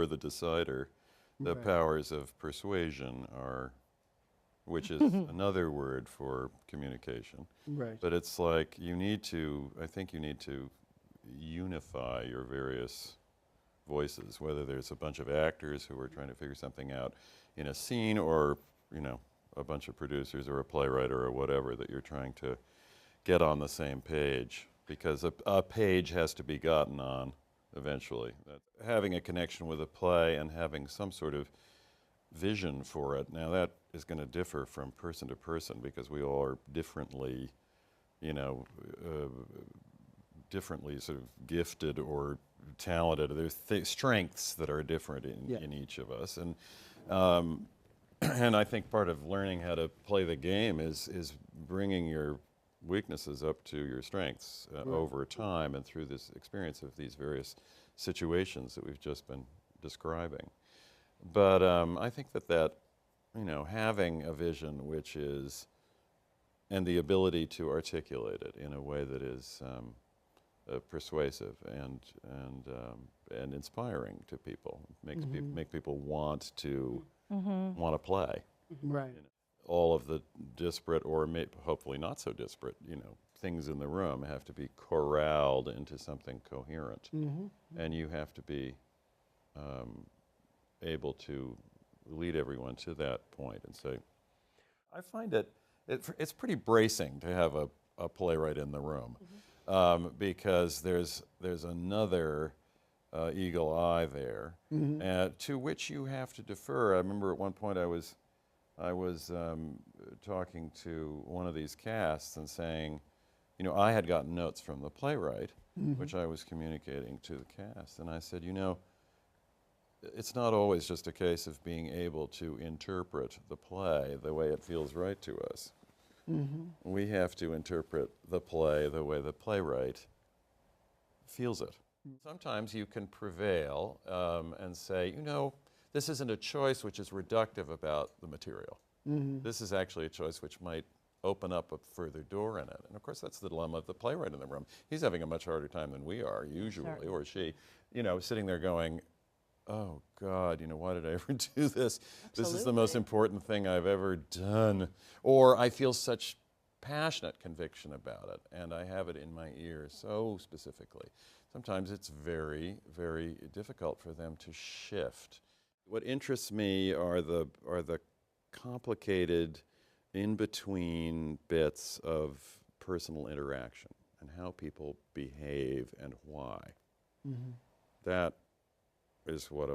you're the decider, the Right. powers of persuasion are, which is another word for communication. Right. But it's like you need to, I think you need to unify your various voices, whether there's a bunch of actors who are trying to figure something out in a scene or, you know, a bunch of producers or a playwright or whatever that you're trying to get on the same page, because a page has to be gotten on eventually. Having a connection with a play and having some sort of vision for it, now that is going to differ from person to person because we all are differently, you know, differently sort of gifted or talented. There's strengths that are different in each of us. And I think part of learning how to play the game is bringing your weaknesses up to your strengths over time and through this experience of these various situations that we've just been describing. But I think that, you know, having a vision which is, and the ability to articulate it in a way that is persuasive and inspiring to people, make people want to play. Right. You know, all of the disparate or hopefully not so disparate, you know, things in the room have to be corralled into something coherent, and you have to be able to lead everyone to that point and say, I find it's pretty bracing to have a playwright in the room, because there's another eagle eye there, to which you have to defer. I remember at one point I was talking to one of these casts and saying, you know, I had gotten notes from the playwright, which I was communicating to the cast, and I said, you know, it's not always just a case of being able to interpret the play the way it feels right to us. We have to interpret the play the way the playwright feels it. Sometimes you can prevail and say, you know, this isn't a choice which is reductive about the material. This is actually a choice which might open up a further door in it. And of course, that's the dilemma of the playwright in the room. He's having a much harder time than we are, usually, or she, you know, sitting there going, oh God, you know, why did I ever do this? This is the most important thing I've ever done. Or I feel such passionate conviction about it, and I have it in my ear so specifically. Sometimes it's very, very difficult for them to shift. What interests me are the complicated in-between bits of personal interaction and how people behave and why. That is what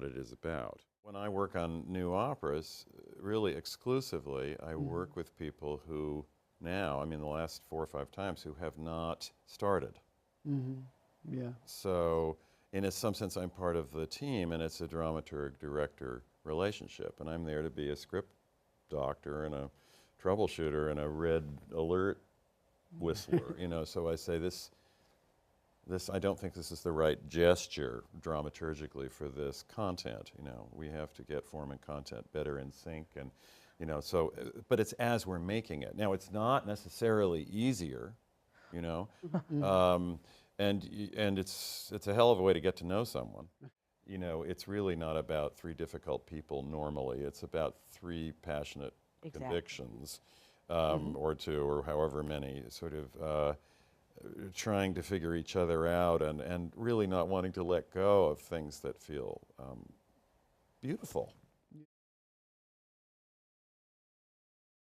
it is about. When I work on new operas, really exclusively, I work with people who now, I mean the last 4 or 5 times, who have not started. Yeah. So in some sense I'm part of the team, and it's a dramaturg-director relationship, and I'm there to be a script doctor and a troubleshooter and a red alert whistler, you know, so I say this, I don't think this is the right gesture dramaturgically for this content, you know. We have to get form and content better in sync, and, you know, so, but it's as we're making it. Now, it's not necessarily easier, you know, and it's a hell of a way to get to know someone. You know, it's really not about 3 difficult people normally. It's about 3 passionate convictions, or 2, or however many, sort of trying to figure each other out and really not wanting to let go of things that feel beautiful.